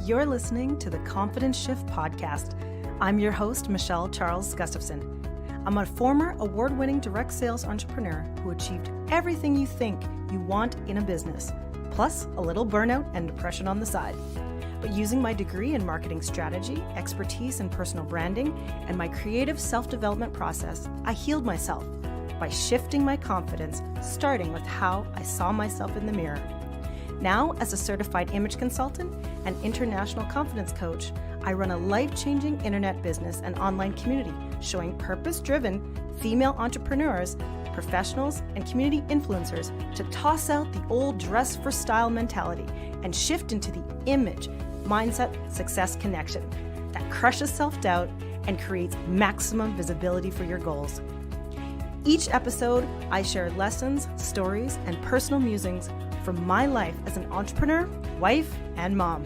You're listening to the Confidence Shift podcast. I'm your host, Michele Charles Gustafson. I'm a former award-winning direct sales entrepreneur who achieved everything you think you want in a business, plus a little burnout and depression on the side. But using my degree in marketing strategy, expertise in personal branding, and my creative self-development process, I healed myself by shifting my confidence, starting with how I saw myself in the mirror. Now, as a certified image consultant and international confidence coach, I run a life-changing internet business and online community showing purpose-driven female entrepreneurs, professionals, and community influencers to toss out the old dress for style mentality and shift into the image, mindset, success connection that crushes self-doubt and creates maximum visibility for your goals. Each episode, I share lessons, stories, and personal musings from my life as an entrepreneur, wife, and mom,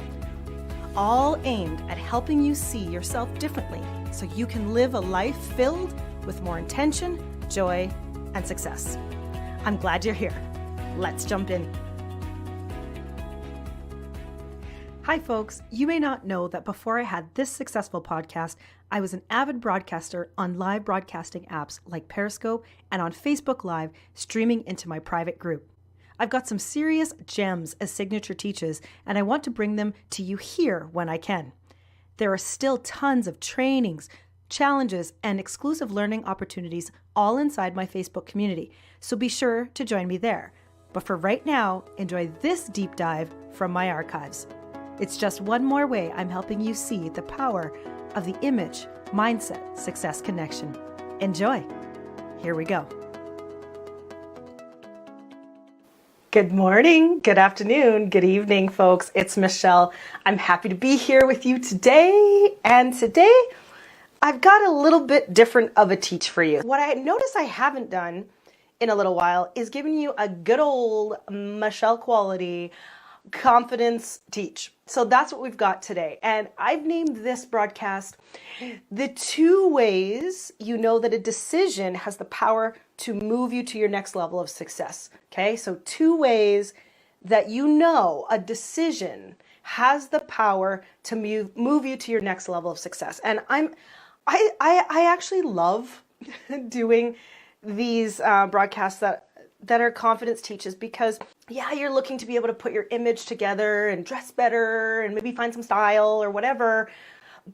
all aimed at helping you see yourself differently so you can live a life filled with more intention, joy, and success. I'm glad you're here. Let's jump in. Hi, folks. You may not know that before I had this successful podcast, I was an avid broadcaster on live broadcasting apps like Periscope and on Facebook Live, streaming into my private group. I've got some serious gems as signature teachers, and I want to bring them to you here when I can. There are still tons of trainings, challenges, and exclusive learning opportunities all inside my Facebook community, so be sure to join me there. But for right now, enjoy this deep dive from my archives. It's just one more way I'm helping you see the power of the image, mindset, success connection. Enjoy. Here we go. Good morning, good afternoon, good evening, folks. It's Michele. I'm happy to be here with you today. And today, I've got a little bit different of a teach for you. What I noticed I haven't done in a little while is giving you a good old Michele quality confidence teach. So that's what we've got today. And I've named this broadcast the 2 ways you know that a decision has the power to move you to your next level of success. Okay, so 2 ways that you know a decision has the power to move you to your next level of success. And I actually love doing these broadcasts that are confidence teaches because, yeah, you're looking to be able to put your image together and dress better and maybe find some style or whatever.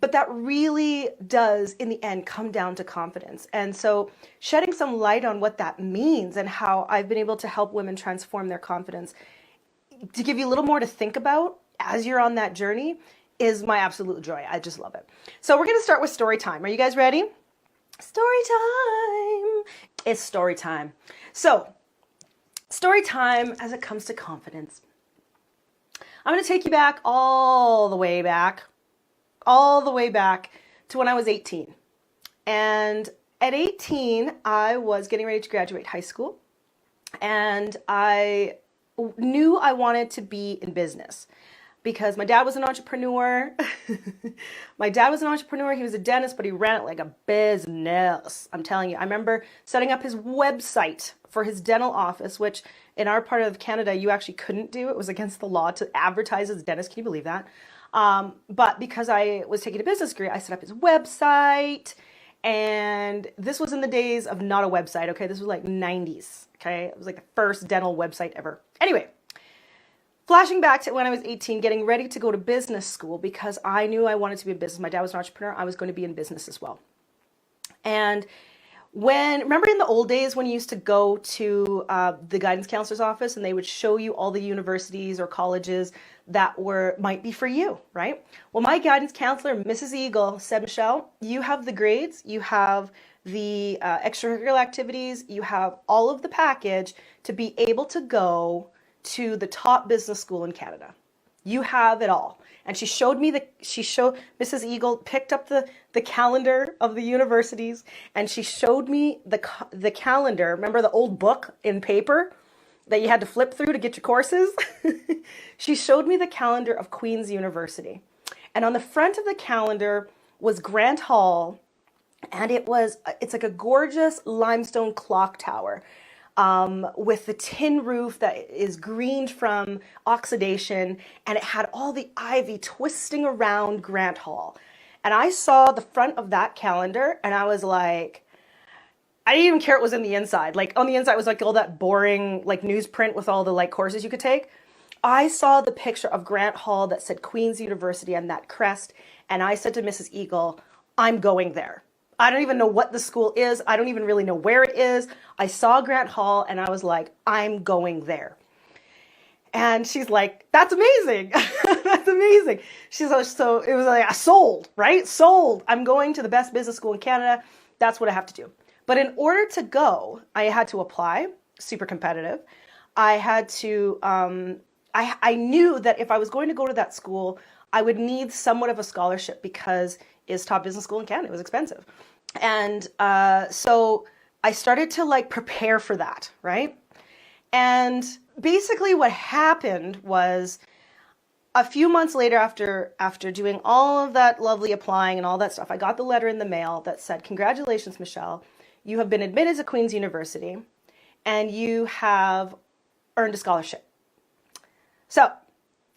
But that really does, in the end, come down to confidence. And so shedding some light on what that means and how I've been able to help women transform their confidence to give you a little more to think about as you're on that journey is my absolute joy. I just love it. So we're going to start with story time. Are you guys ready? Story time. It's story time. So story time as it comes to confidence. I'm going to take you back all the way back to when I was 18. And at 18, I was getting ready to graduate high school. And I knew I wanted to be in business because my dad was an entrepreneur. He was a dentist, but he ran it like a business. I'm telling you, I remember setting up his website for his dental office, which in our part of Canada, you actually couldn't do. It was against the law to advertise as a dentist. Can you believe that? But because I was taking a business degree, I set up his website. And this was in the days of not a website, okay? This was like 90s, okay? It was like the first dental website ever. Anyway, flashing back to when I was 18, getting ready to go to business school because I knew I wanted to be in business. My dad was an entrepreneur. I was going to be in business as well. And remember in the old days when you used to go to the guidance counselor's office and they would show you all the universities or colleges that might be for you, right? Well, my guidance counselor, Mrs. Eagle, said, Michele, you have the grades, you have the extracurricular activities, you have all of the package to be able to go to the top business school in Canada. You have it all. And Mrs. Eagle picked up the calendar of the universities and she showed me the calendar. Remember the old book in paper that you had to flip through to get your courses? She showed me the calendar of Queen's University. And on the front of the calendar was Grant Hall. And it's like a gorgeous limestone clock tower. with the tin roof that is greened from oxidation, and it had all the ivy twisting around Grant Hall. And I saw the front of that calendar and I was like, I didn't even care it was in the inside. Like on the inside was like all that boring like newsprint with all the like courses you could take. I saw the picture of Grant Hall that said Queen's University and that crest, and I said to Mrs. Eagle, I'm going there. I don't even know what the school is. I don't even really know where it is. I saw Grant Hall and I was like, I'm going there. And she's like, that's amazing. That's amazing. She's like, so it was like, sold, right? Sold. I'm going to the best business school in Canada. That's what I have to do. But in order to go, I had to apply, super competitive. I had to, I knew that if I was going to go to that school, I would need somewhat of a scholarship because it's top business school in Canada. It was expensive. And so I started to like prepare for that, right? And basically what happened was a few months later after doing all of that lovely applying and all that stuff, I got the letter in the mail that said, congratulations, Michele, you have been admitted to Queen's University and you have earned a scholarship. So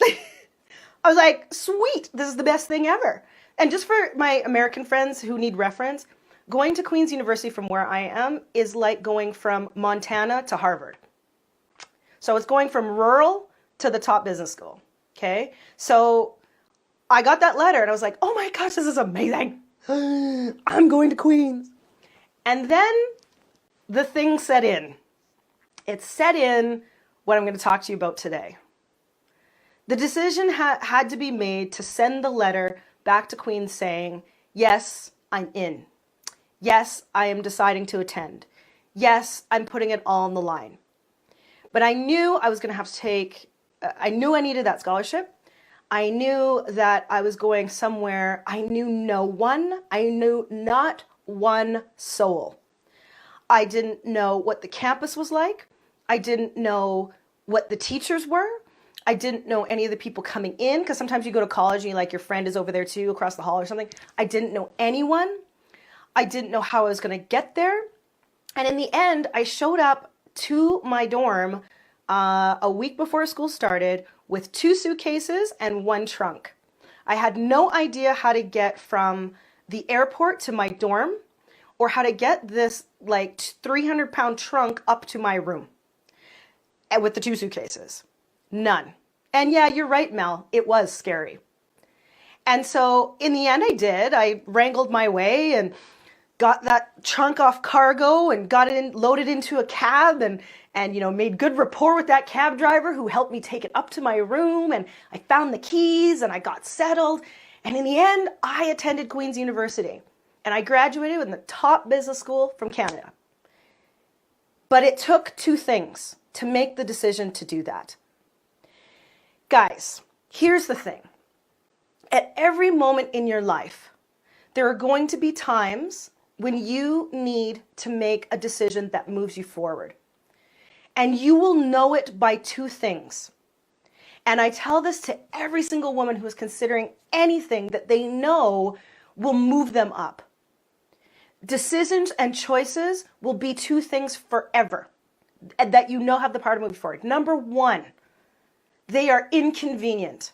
I was like, sweet, this is the best thing ever. And just for my American friends who need reference, going to Queen's University from where I am is like going from Montana to Harvard. So it's going from rural to the top business school, okay? So I got that letter and I was like, oh my gosh, this is amazing. I'm going to Queen's. And then the thing set in. It set in what I'm going to talk to you about today. The decision had to be made to send the letter back to Queen's saying, yes, I'm in. Yes, I am deciding to attend. Yes, I'm putting it all on the line. But I knew I was going to have to take, I knew I needed that scholarship. I knew that I was going somewhere. I knew no one. I knew not one soul. I didn't know what the campus was like. I didn't know what the teachers were. I didn't know any of the people coming in, because sometimes you go to college and you like your friend is over there too, across the hall or something. I didn't know anyone. I didn't know how I was going to get there. And in the end, I showed up to my dorm a week before school started with 2 suitcases and 1 trunk. I had no idea how to get from the airport to my dorm or how to get this like 300-pound trunk up to my room with the 2 suitcases. None. And yeah, you're right, Mel. It was scary. And so in the end, I did. I wrangled my way and got that trunk off cargo and got it loaded into a cab and made good rapport with that cab driver who helped me take it up to my room, and I found the keys and I got settled. And in the end, I attended Queen's University and I graduated in the top business school from Canada. But it took 2 things to make the decision to do that. Guys, here's the thing. At every moment in your life, there are going to be times when you need to make a decision that moves you forward. And you will know it by 2 things. And I tell this to every single woman who is considering anything that they know will move them up. Decisions and choices will be 2 things forever that you know have the power to move you forward. Number 1, they are inconvenient.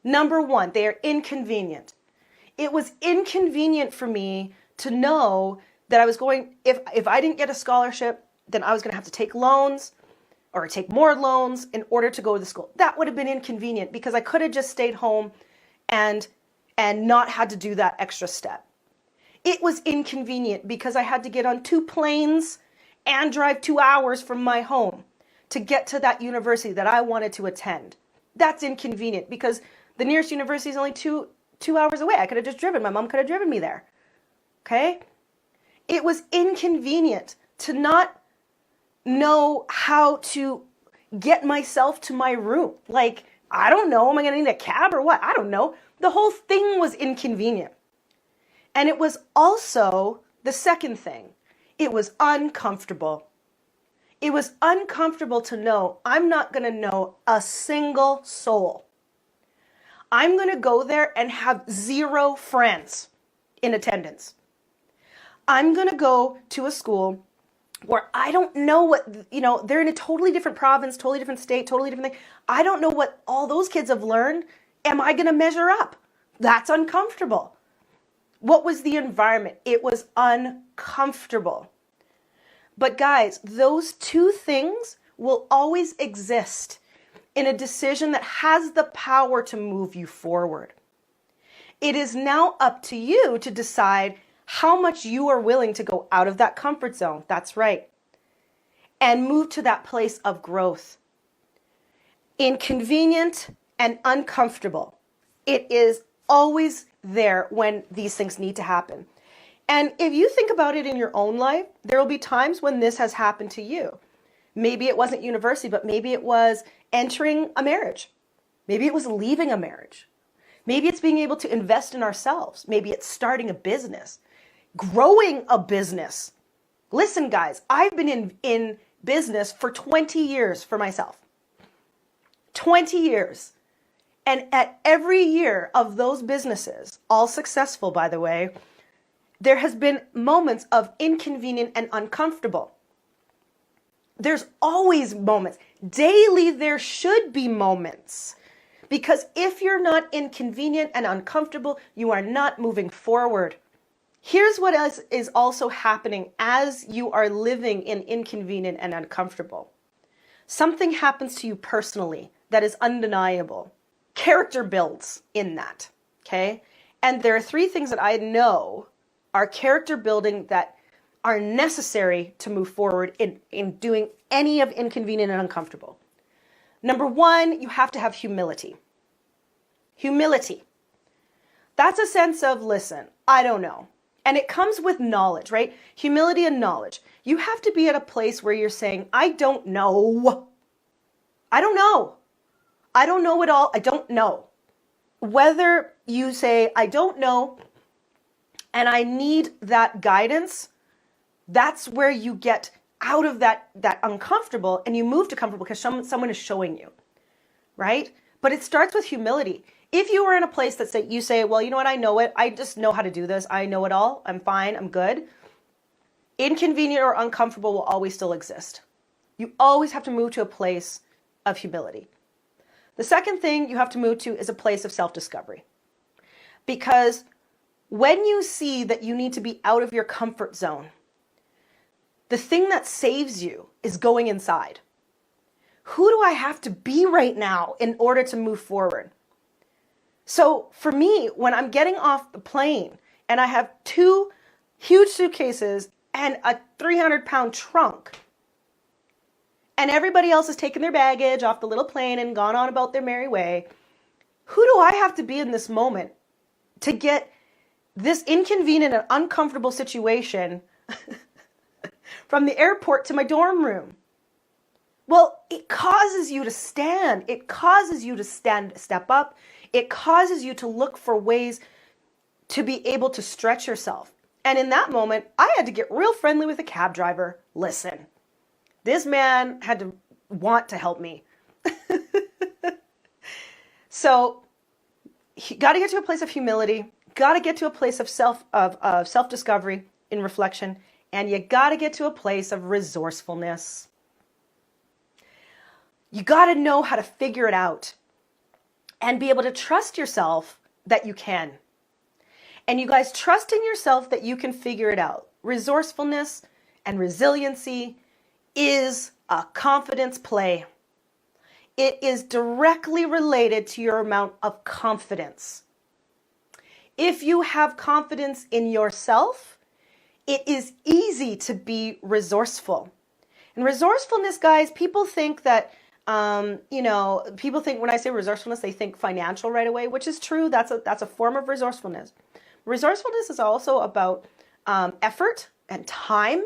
Number 1, they are inconvenient. It was inconvenient for me to know that I was going, if I didn't get a scholarship, then I was going to have to take loans or take more loans in order to go to the school. That would have been inconvenient because I could have just stayed home and not had to do that extra step. It was inconvenient because I had to get on 2 planes and drive 2 hours from my home to get to that university that I wanted to attend. That's inconvenient because the nearest university is only two hours away. I could have just driven. My mom could have driven me there. Okay? It was inconvenient to not know how to get myself to my room. Like, I don't know. Am I going to need a cab or what? I don't know. The whole thing was inconvenient. And it was also the second thing. It was uncomfortable. It was uncomfortable to know I'm not going to know a single soul. I'm going to go there and have 0 friends in attendance. I'm going to go to a school where I don't know what, they're in a totally different province, totally different state, totally different thing. I don't know what all those kids have learned. Am I going to measure up? That's uncomfortable. What was the environment? It was uncomfortable. But guys, those two things will always exist in a decision that has the power to move you forward. It is now up to you to decide how much you are willing to go out of that comfort zone. That's right. And move to that place of growth. Inconvenient and uncomfortable. It is always there when these things need to happen. And if you think about it in your own life, there will be times when this has happened to you. Maybe it wasn't university, but maybe it was entering a marriage. Maybe it was leaving a marriage. Maybe it's being able to invest in ourselves. Maybe it's starting a business, growing a business. Listen, guys, I've been in business for 20 years for myself. 20 years. And at every year of those businesses, all successful, by the way, there has been moments of inconvenient and uncomfortable. There's always moments. Daily, there should be moments. Because if you're not inconvenient and uncomfortable, you are not moving forward. Here's what else is also happening as you are living in inconvenient and uncomfortable. Something happens to you personally that is undeniable. Character builds in that, okay? And there are three things that I know are character building that are necessary to move forward in doing any of inconvenient and uncomfortable. Number one, you have to have humility. Humility. That's a sense of, listen, I don't know. And it comes with knowledge, right? Humility and knowledge. You have to be at a place where you're saying, I don't know. I don't know. I don't know it all. I don't know. Whether you say, I don't know, and I need that guidance, that's where you get out of that uncomfortable and you move to comfortable because someone is showing you, right? But it starts with humility. If you are in a place that you say, well, you know what, I know it. I just know how to do this. I know it all. I'm fine. I'm good. Inconvenient or uncomfortable will always still exist. You always have to move to a place of humility. The second thing you have to move to is a place of self-discovery. Because when you see that you need to be out of your comfort zone, the thing that saves you is going inside. Who do I have to be right now in order to move forward? So for me, when I'm getting off the plane and I have 2 huge suitcases and a 300-pound trunk, and everybody else has taken their baggage off the little plane and gone on about their merry way, who do I have to be in this moment to get this inconvenient and uncomfortable situation from the airport to my dorm room? Well, it causes you to stand. It causes you to step up. It causes you to look for ways to be able to stretch yourself. And in that moment, I had to get real friendly with the cab driver. Listen, this man had to want to help me. So, got to get to a place of humility. Got to get to a place of self-discovery in reflection. And you got to get to a place of resourcefulness. You got to know how to figure it out and be able to trust yourself that you can. And you guys, trust in yourself that you can figure it out. Resourcefulness and resiliency is a confidence play. It is directly related to your amount of confidence. If you have confidence in yourself, it is easy to be resourceful. And resourcefulness, guys, people think that, people think when I say resourcefulness, they think financial right away, which is true. That's a form of resourcefulness. Resourcefulness is also about effort and time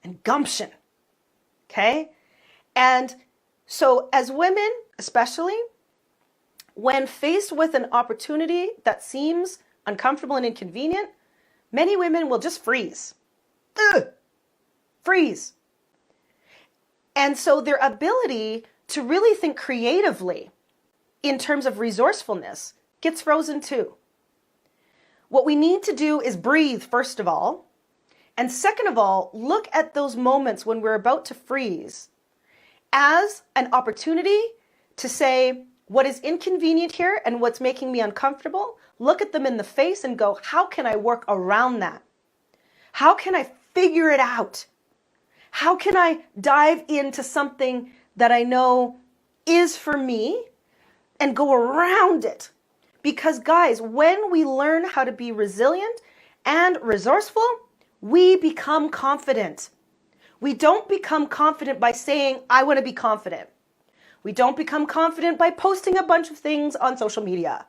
and gumption. Okay? And so as women, especially, when faced with an opportunity that seems uncomfortable and inconvenient, many women will just freeze. Freeze. And so their ability to really think creatively in terms of resourcefulness gets frozen too. What we need to do is breathe, first of all, And second of all, look at those moments when we're about to freeze as an opportunity to say, what is inconvenient here and what's making me uncomfortable? Look at them in the face and go, how can I work around that? How can I figure it out? How can I dive into something that I know is for me and go around it? Because guys, when we learn how to be resilient and resourceful, we become confident. We don't become confident by saying, I want to be confident. We don't become confident by posting a bunch of things on social media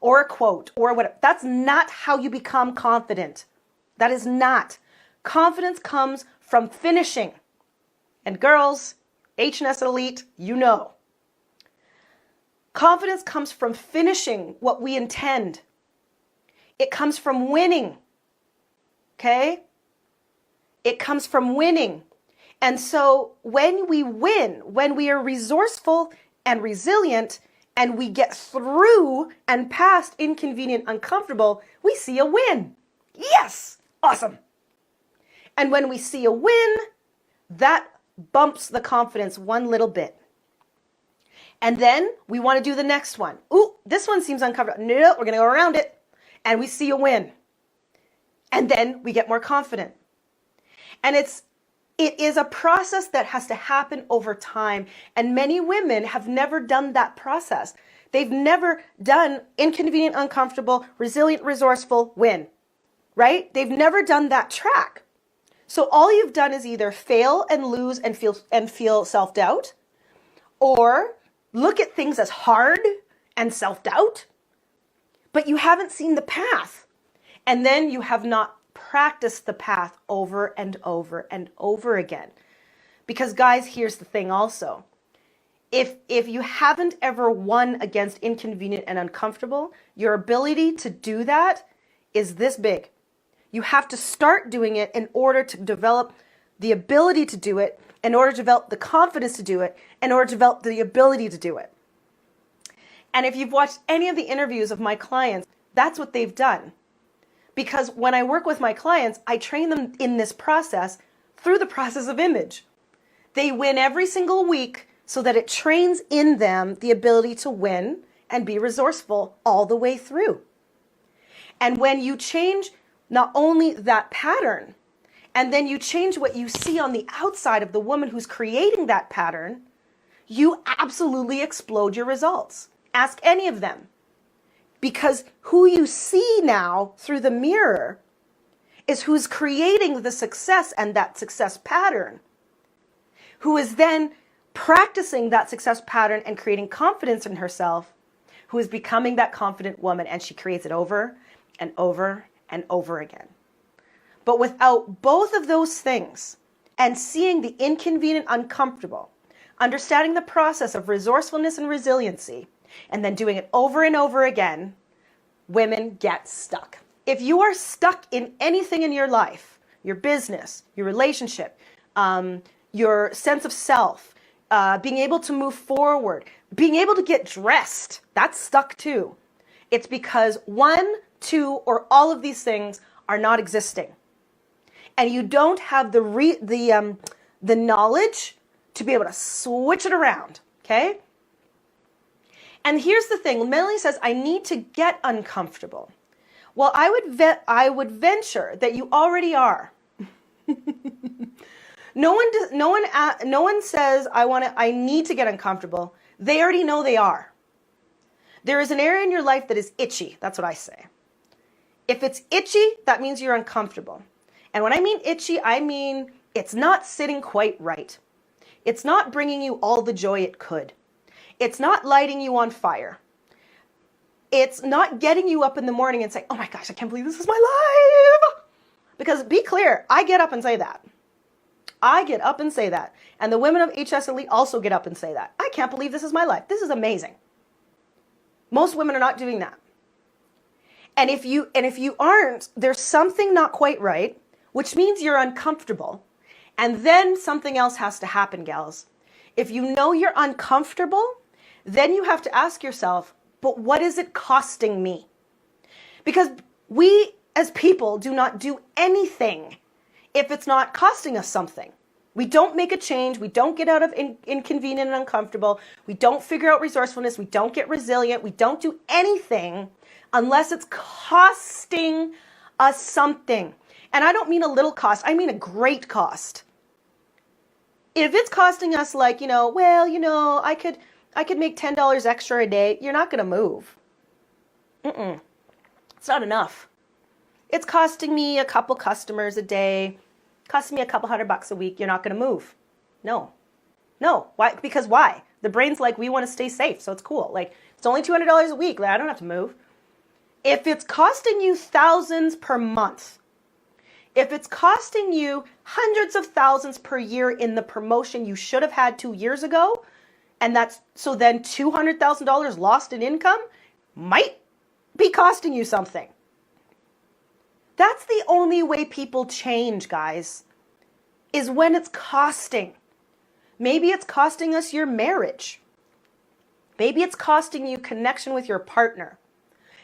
or a quote or whatever. That's not how you become confident. That is not. Confidence comes from finishing. And girls, HNS Elite, you know. Confidence comes from finishing what we intend. It comes from winning. Okay? It comes from winning. And so when we win, when we are resourceful and resilient, and we get through and past inconvenient, uncomfortable, we see a win. Yes! Awesome. And when we see a win, that bumps the confidence one little bit. And then we want to do the next one. Ooh, this one seems uncomfortable. No, we're going to go around it. And we see a win. And then we get more confident. And it is a process that has to happen over time. And many women have never done that process. They've never done inconvenient, uncomfortable, resilient, resourceful, win. Right? They've never done that track. So all you've done is either fail and lose and feel self-doubt, or look at things as hard and self-doubt, but you haven't seen the path. And then you have not practiced the path over and over and over again. Because guys, here's the thing also. If you haven't ever won against inconvenient and uncomfortable, your ability to do that is this big. You have to start doing it in order to develop the ability to do it, in order to develop the confidence to do it, in order to develop the ability to do it. And if you've watched any of the interviews of my clients, that's what they've done. Because when I work with my clients, I train them in this process through the process of image. They win every single week so that it trains in them the ability to win and be resourceful all the way through. And when you change not only that pattern, and then you change what you see on the outside of the woman who's creating that pattern, you absolutely explode your results. Ask any of them. Because who you see now through the mirror is who's creating the success and that success pattern, who is then practicing that success pattern and creating confidence in herself, who is becoming that confident woman, and she creates it over and over and over again. But without both of those things, and seeing the inconvenient, uncomfortable, understanding the process of resourcefulness and resiliency, and then doing it over and over again, women get stuck. If you are stuck in anything in your life, your business, your relationship, your sense of self, being able to move forward, being able to get dressed, that's stuck too. It's because one, two, or all of these things are not existing. And you don't have the knowledge to be able to switch it around, okay? And here's the thing. Melanie says, I need to get uncomfortable. Well, I would venture that you already are. No one says, I need to get uncomfortable. They already know they are. There is an area in your life that is itchy. That's what I say. If it's itchy, that means you're uncomfortable. And when I mean itchy, I mean it's not sitting quite right. It's not bringing you all the joy it could. It's not lighting you on fire. It's not getting you up in the morning and saying, oh my gosh, I can't believe this is my life. Because be clear, I get up and say that. I get up and say that. And the women of HS Elite also get up and say that. I can't believe this is my life. This is amazing. Most women are not doing that. And if you aren't, there's something not quite right, which means you're uncomfortable. And then something else has to happen, gals. If you know you're uncomfortable, then you have to ask yourself, but what is it costing me? Because we as people do not do anything if it's not costing us something. We don't make a change. We don't get out of inconvenient and uncomfortable. We don't figure out resourcefulness. We don't get resilient. We don't do anything unless it's costing us something. And I don't mean a little cost. I mean a great cost. If it's costing us like, I could make $10 extra a day, you're not going to move. It's not enough. It's costing me a couple customers a day, costing me a couple $100 a week, you're not going to move. No. Why? Because why? The brain's like, we want to stay safe, so it's cool. Like, it's only $200 a week. Like, I don't have to move. If it's costing you thousands per month, if it's costing you hundreds of thousands per year in the promotion you should have had 2 years ago, and so then $200,000 lost in income might be costing you something. That's the only way people change, guys, is when it's costing. Maybe it's costing us your marriage. Maybe it's costing you connection with your partner.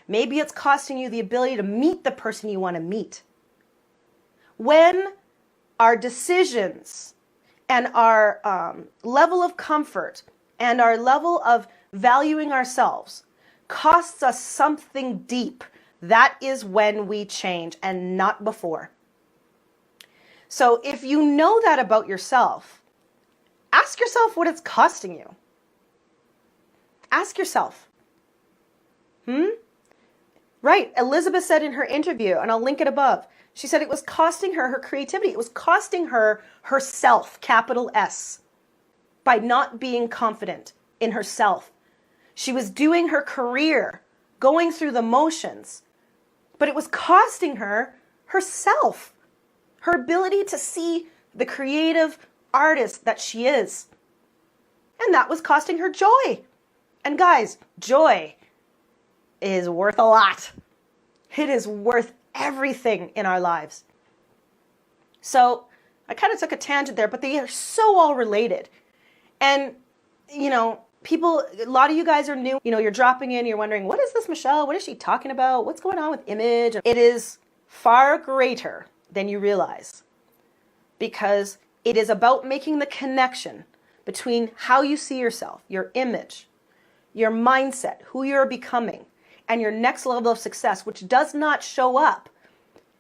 Maybe it's costing you the ability to meet the person you want to meet. When our decisions and our level of comfort and our level of valuing ourselves costs us something deep, that is when we change and not before. So if you know that about yourself, ask yourself what it's costing you. Ask yourself. Right. Elizabeth said in her interview, and I'll link it above, she said it was costing her her creativity. It was costing her herself, capital S, by not being confident in herself. She was doing her career, going through the motions, but it was costing her herself, her ability to see the creative artist that she is. And that was costing her joy. And guys, joy is worth a lot. It is worth everything in our lives. So I kind of took a tangent there, but they are so all related. And, people, a lot of you guys are new. You're dropping in, you're wondering, what is this, Michelle? What is she talking about? What's going on with image? It is far greater than you realize, because it is about making the connection between how you see yourself, your image, your mindset, who you're becoming, and your next level of success, which does not show up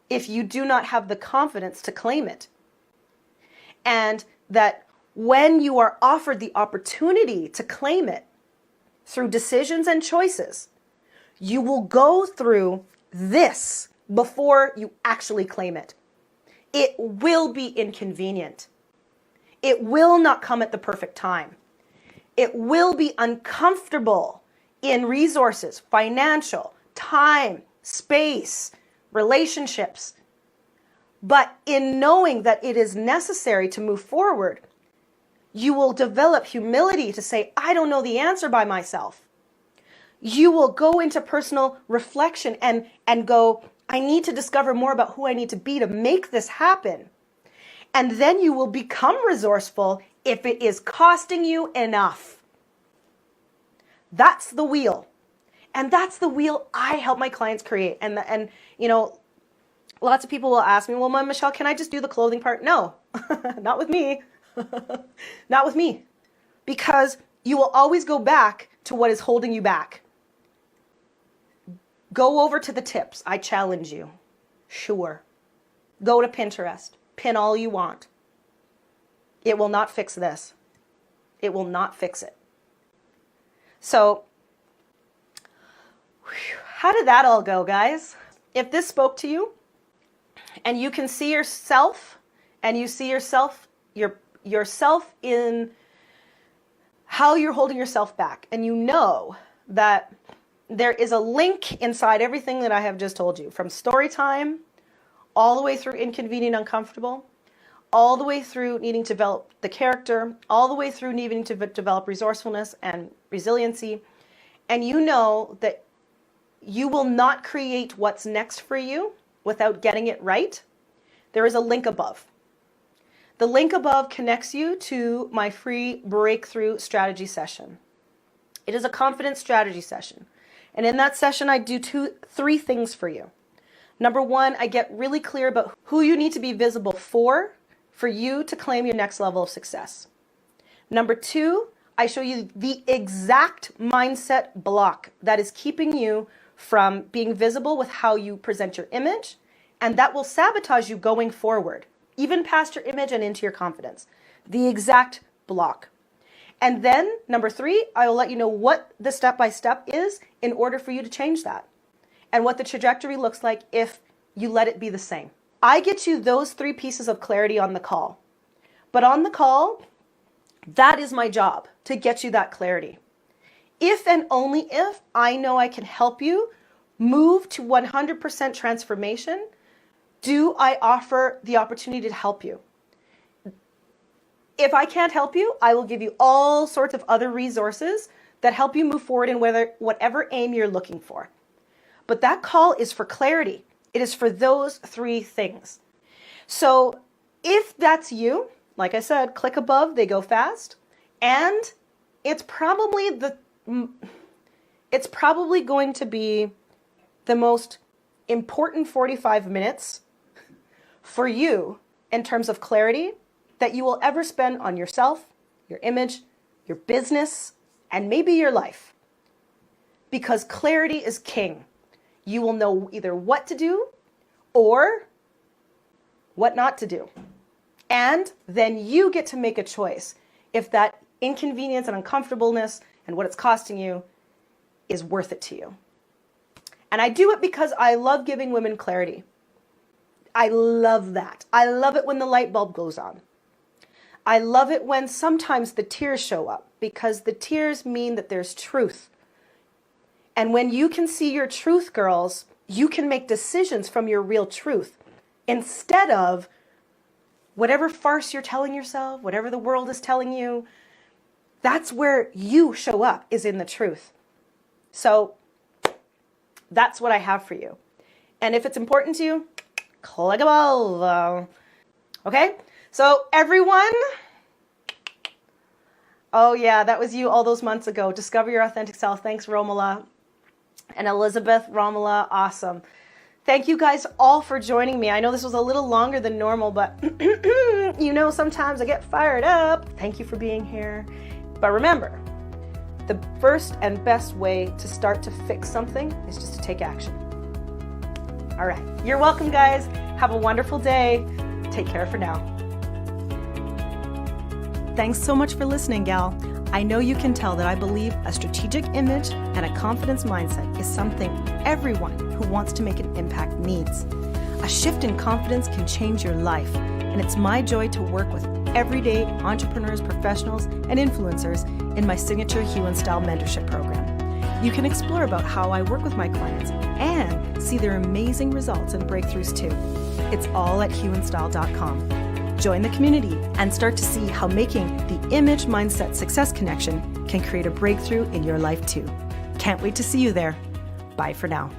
if you do not have the confidence to claim it. And that when you are offered the opportunity to claim it through decisions and choices, you will go through this before you actually claim it. It will be inconvenient. It will not come at the perfect time. It will be uncomfortable in resources, financial, time, space, relationships. But in knowing that it is necessary to move forward, you will develop humility to say, I don't know the answer by myself. You will go into personal reflection and go, I need to discover more about who I need to be to make this happen. And then you will become resourceful if it is costing you enough. That's the wheel. And that's the wheel I help my clients create. And lots of people will ask me, well, Michelle, can I just do the clothing part? No, not with me. Not with me. Because you will always go back to what is holding you back. Go over to the tips. I challenge you. Sure. Go to Pinterest. Pin all you want. It will not fix this. It will not fix it. So, how did that all go, guys? If this spoke to you, and you can see yourself, and you see yourself in how you're holding yourself back, and you know that there is a link inside everything that I have just told you, from story time, all the way through inconvenient, uncomfortable, all the way through needing to develop the character, all the way through needing to develop resourcefulness and resiliency. And you know that you will not create what's next for you without getting it right. There is a link above. The link above connects you to my free breakthrough strategy session. It is a confidence strategy session. And in that session, I do three things for you. Number one, I get really clear about who you need to be visible for you to claim your next level of success. Number two, I show you the exact mindset block that is keeping you from being visible with how you present your image, and that will sabotage you going forward, even past your image and into your confidence. The exact block. And then, number three, I will let you know what the step-by-step is in order for you to change that, and what the trajectory looks like if you let it be the same. I get you those three pieces of clarity on the call. But on the call, that is my job, to get you that clarity. If and only if I know I can help you move to 100% transformation, do I offer the opportunity to help you. If I can't help you, I will give you all sorts of other resources that help you move forward in whatever aim you're looking for. But that call is for clarity. It is for those three things. So if that's you, like I said, click above, they go fast. And it's probably going to be the most important 45 minutes for you in terms of clarity that you will ever spend on yourself, your image, your business, and maybe your life. Because clarity is king. You will know either what to do or what not to do. And then you get to make a choice if that inconvenience and uncomfortableness and what it's costing you is worth it to you. And I do it because I love giving women clarity. I love that. I love it when the light bulb goes on. I love it when sometimes the tears show up, because the tears mean that there's truth. And when you can see your truth, girls, you can make decisions from your real truth instead of whatever farce you're telling yourself, whatever the world is telling you. That's where you show up, is in the truth. So that's what I have for you. And if it's important to you, click above. Okay? So everyone, oh yeah, that was you all those months ago. Discover your authentic self. Thanks, Romola. And Elizabeth, Romola, awesome. Thank you guys all for joining me. I know this was a little longer than normal, but you know, sometimes I get fired up. Thank you for being here. But remember, the first and best way to start to fix something is just to take action. All right. You're welcome, guys. Have a wonderful day. Take care for now. Thanks so much for listening, gal. I know you can tell that I believe a strategic image and a confidence mindset is something everyone who wants to make an impact needs. A shift in confidence can change your life, and it's my joy to work with everyday entrepreneurs, professionals, and influencers in my signature Hue & Style mentorship program. You can explore about how I work with my clients and see their amazing results and breakthroughs too. It's all at hueandstyle.com. Join the community and start to see how making the image mindset success connection can create a breakthrough in your life too. Can't wait to see you there. Bye for now.